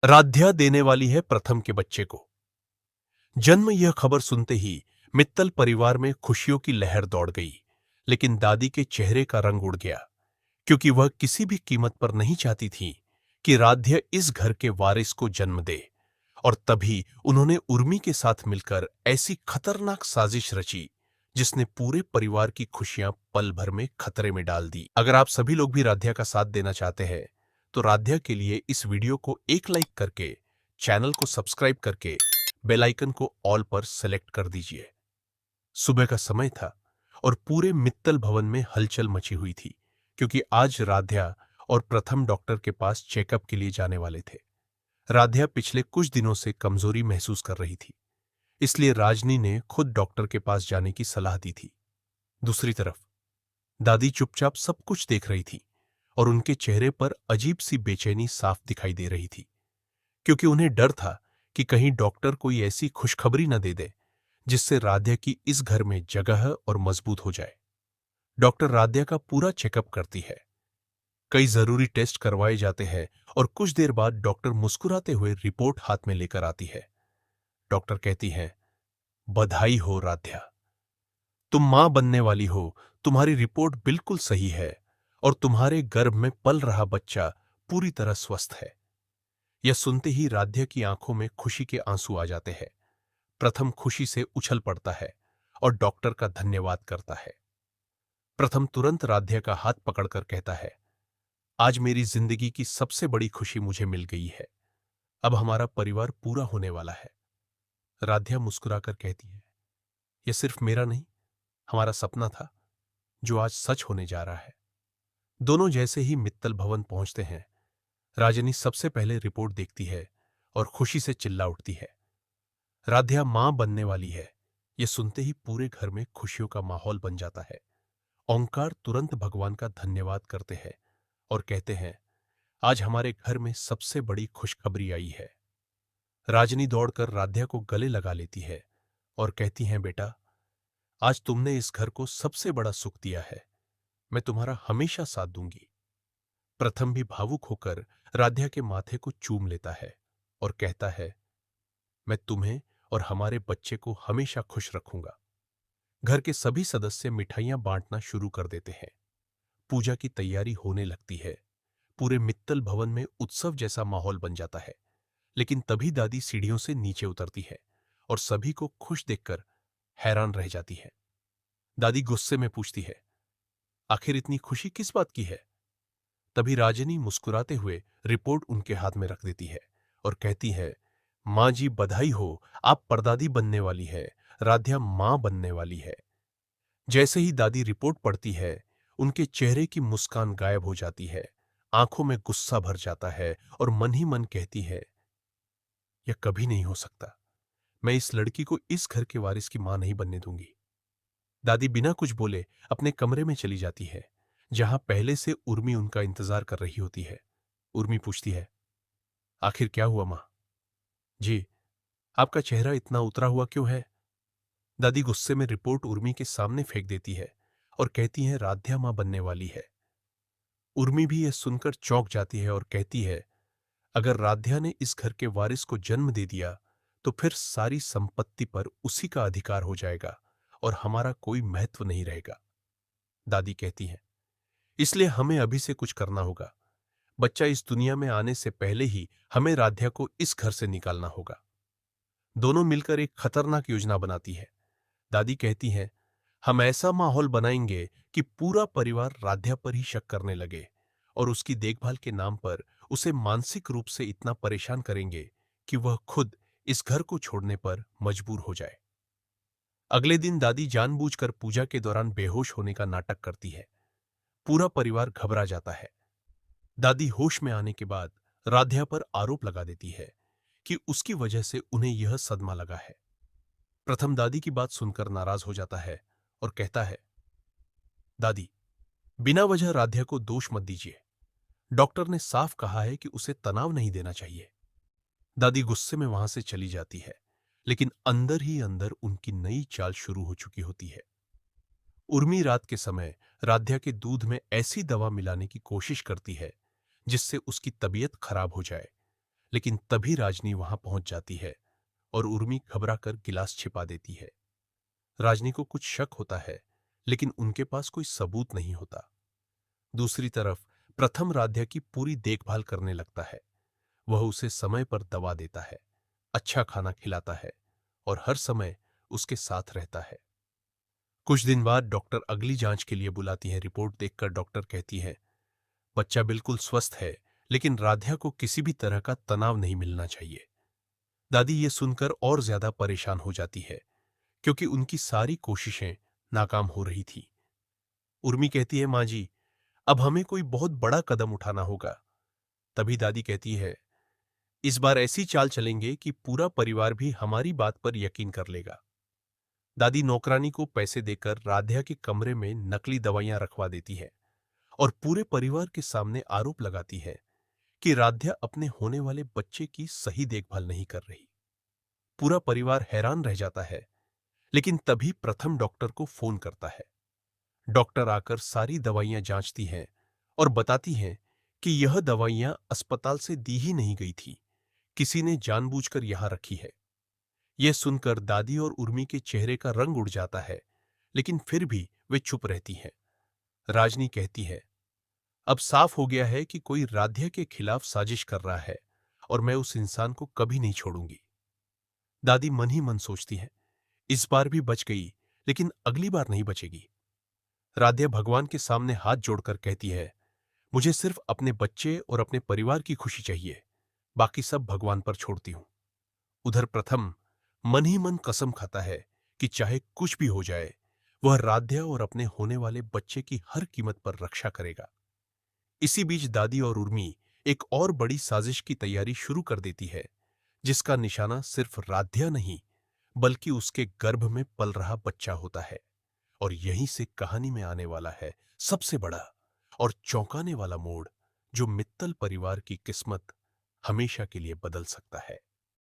राध्या देने वाली है प्रथम के बच्चे को। जन्म यह खबर सुनते ही मित्तल परिवार में खुशियों की लहर दौड़ गई। लेकिन दादी के चेहरे का रंग उड़ गया, क्योंकि वह किसी भी कीमत पर नहीं चाहती थी कि राध्या इस घर के वारिस को जन्म दे। और तभी उन्होंने उर्मी के साथ मिलकर ऐसी खतरनाक साजिश रची जिसने पूरे परिवार की खुशियां पल भर में खतरे में डाल दी। अगर आप सभी लोग भी राध्या का साथ देना चाहते हैं तो राध्या के लिए इस वीडियो को एक लाइक करके, चैनल को सब्सक्राइब करके बेल आइकन को ऑल पर सेलेक्ट कर दीजिए। सुबह का समय था और पूरे मित्तल भवन में हलचल मची हुई थी, क्योंकि आज राध्या और प्रथम डॉक्टर के पास चेकअप के लिए जाने वाले थे। राध्या पिछले कुछ दिनों से कमजोरी महसूस कर रही थी, इसलिए राजनी ने खुद डॉक्टर के पास जाने की सलाह दी थी। दूसरी तरफ दादी चुपचाप सब कुछ देख रही थी और उनके चेहरे पर अजीब सी बेचैनी साफ दिखाई दे रही थी, क्योंकि उन्हें डर था कि कहीं डॉक्टर कोई ऐसी खुशखबरी न दे दे जिससे राध्या की इस घर में जगह और मजबूत हो जाए। डॉक्टर राध्या का पूरा चेकअप करती है, कई जरूरी टेस्ट करवाए जाते हैं और कुछ देर बाद डॉक्टर मुस्कुराते हुए रिपोर्ट हाथ में लेकर आती है। डॉक्टर कहती है, बधाई हो राध्या, तुम मां बनने वाली हो। तुम्हारी रिपोर्ट बिल्कुल सही है और तुम्हारे गर्भ में पल रहा बच्चा पूरी तरह स्वस्थ है। यह सुनते ही राध्या की आंखों में खुशी के आंसू आ जाते हैं। प्रथम खुशी से उछल पड़ता है और डॉक्टर का धन्यवाद करता है। प्रथम तुरंत राध्या का हाथ पकड़कर कहता है, आज मेरी जिंदगी की सबसे बड़ी खुशी मुझे मिल गई है। अब हमारा परिवार पूरा होने वाला है। राध्या मुस्कुराकर कहती है, यह सिर्फ मेरा नहीं, हमारा सपना था जो आज सच होने जा रहा है। दोनों जैसे ही मित्तल भवन पहुंचते हैं, राजनी सबसे पहले रिपोर्ट देखती है और खुशी से चिल्ला उठती है, राध्या मां बनने वाली है। यह सुनते ही पूरे घर में खुशियों का माहौल बन जाता है। ओंकार तुरंत भगवान का धन्यवाद करते हैं और कहते हैं, आज हमारे घर में सबसे बड़ी खुशखबरी आई है। राजनी दौड़कर राध्या को गले लगा लेती है और कहती हैं, बेटा, आज तुमने इस घर को सबसे बड़ा सुख दिया है। मैं तुम्हारा हमेशा साथ दूंगी। प्रथम भी भावुक होकर राध्या के माथे को चूम लेता है और कहता है, मैं तुम्हें और हमारे बच्चे को हमेशा खुश रखूंगा। घर के सभी सदस्य मिठाइयां बांटना शुरू कर देते हैं। पूजा की तैयारी होने लगती है। पूरे मित्तल भवन में उत्सव जैसा माहौल बन जाता है। लेकिन तभी दादी सीढ़ियों से नीचे उतरती है और सभी को खुश देखकर हैरान रह जाती है। दादी गुस्से में पूछती है, आखिर इतनी खुशी किस बात की है? तभी राजनी मुस्कुराते हुए रिपोर्ट उनके हाथ में रख देती है और कहती है, मां जी बधाई हो, आप परदादी बनने वाली है। राध्या मां बनने वाली है। जैसे ही दादी रिपोर्ट पढ़ती है, उनके चेहरे की मुस्कान गायब हो जाती है। आंखों में गुस्सा भर जाता है और मन ही मन कहती है, यह कभी नहीं हो सकता। मैं इस लड़की को इस घर के वारिस की मां नहीं बनने दूंगी। दादी बिना कुछ बोले अपने कमरे में चली जाती है, जहां पहले से उर्मी उनका इंतजार कर रही होती है। उर्मी पूछती है, आखिर क्या हुआ मां? जी, आपका चेहरा इतना उतरा हुआ क्यों है? दादी गुस्से में रिपोर्ट उर्मी के सामने फेंक देती है और कहती है, राध्या मां बनने वाली है। उर्मी भी यह सुनकर चौंक जाती है और कहती है, अगर राध्या ने इस घर के वारिस को जन्म दे दिया तो फिर सारी संपत्ति पर उसी का अधिकार हो जाएगा और हमारा कोई महत्व नहीं रहेगा। दादी कहती है, इसलिए हमें अभी से कुछ करना होगा। बच्चा इस दुनिया में आने से पहले ही हमें राध्या को इस घर से निकालना होगा। दोनों मिलकर एक खतरनाक योजना बनाती है। दादी कहती है, हम ऐसा माहौल बनाएंगे कि पूरा परिवार राध्या पर ही शक करने लगे और उसकी देखभाल के नाम पर उसे मानसिक रूप से इतना परेशान करेंगे कि वह खुद इस घर को छोड़ने पर मजबूर हो जाए। अगले दिन दादी जानबूझकर पूजा के दौरान बेहोश होने का नाटक करती है। पूरा परिवार घबरा जाता है। दादी होश में आने के बाद राध्या पर आरोप लगा देती है कि उसकी वजह से उन्हें यह सदमा लगा है। प्रथम दादी की बात सुनकर नाराज हो जाता है और कहता है, दादी, बिना वजह राध्या को दोष मत दीजिए। डॉक्टर ने साफ कहा है कि उसे तनाव नहीं देना चाहिए। दादी गुस्से में वहां से चली जाती है, लेकिन अंदर ही अंदर उनकी नई चाल शुरू हो चुकी होती है। उर्मी रात के समय राध्या के दूध में ऐसी दवा मिलाने की कोशिश करती है जिससे उसकी तबीयत खराब हो जाए, लेकिन तभी राजनी वहां पहुंच जाती है और उर्मी घबराकर गिलास छिपा देती है। राजनी को कुछ शक होता है, लेकिन उनके पास कोई सबूत नहीं होता। दूसरी तरफ प्रथम राध्या की पूरी देखभाल करने लगता है। वह उसे समय पर दवा देता है, अच्छा खाना खिलाता है और हर समय उसके साथ रहता है। कुछ दिन बाद डॉक्टर अगली जांच के लिए बुलाती है। रिपोर्ट देखकर डॉक्टर कहती है, बच्चा बिल्कुल स्वस्थ है, लेकिन राध्या को किसी भी तरह का तनाव नहीं मिलना चाहिए। दादी ये सुनकर और ज्यादा परेशान हो जाती है, क्योंकि उनकी सारी कोशिशें नाकाम हो रही थी। उर्मी कहती है, माँ जी, अब हमें कोई बहुत बड़ा कदम उठाना होगा। तभी दादी कहती है, इस बार ऐसी चाल चलेंगे कि पूरा परिवार भी हमारी बात पर यकीन कर लेगा। दादी नौकरानी को पैसे देकर राध्या के कमरे में नकली दवाइयां रखवा देती है और पूरे परिवार के सामने आरोप लगाती है कि राध्या अपने होने वाले बच्चे की सही देखभाल नहीं कर रही। पूरा परिवार हैरान रह जाता है, लेकिन तभी प्रथम डॉक्टर को फोन करता है। डॉक्टर आकर सारी दवाइयां जांचती हैं और बताती हैं कि यह दवाइयां अस्पताल से दी ही नहीं गई थी, किसी ने जानबूझकर यहां रखी है। यह सुनकर दादी और उर्मी के चेहरे का रंग उड़ जाता है, लेकिन फिर भी वे चुप रहती हैं। राजनी कहती है, अब साफ हो गया है कि कोई राध्या के खिलाफ साजिश कर रहा है और मैं उस इंसान को कभी नहीं छोड़ूंगी। दादी मन ही मन सोचती है, इस बार भी बच गई, लेकिन अगली बार नहीं बचेगी। राध्या भगवान के सामने हाथ जोड़कर कहती है, मुझे सिर्फ अपने बच्चे और अपने परिवार की खुशी चाहिए, बाकी सब भगवान पर छोड़ती हूं। उधर प्रथम मन ही मन कसम खाता है कि चाहे कुछ भी हो जाए, वह राध्या और अपने होने वाले बच्चे की हर कीमत पर रक्षा करेगा। इसी बीच दादी और उर्मी एक और बड़ी साजिश की तैयारी शुरू कर देती है, जिसका निशाना सिर्फ राध्या नहीं, बल्कि उसके गर्भ में पल रहा बच्चा होता है। और यहीं से कहानी में आने वाला है सबसे बड़ा और चौंकाने वाला मोड़, जो मित्तल परिवार की किस्मत हमेशा के लिए बदल सकता है।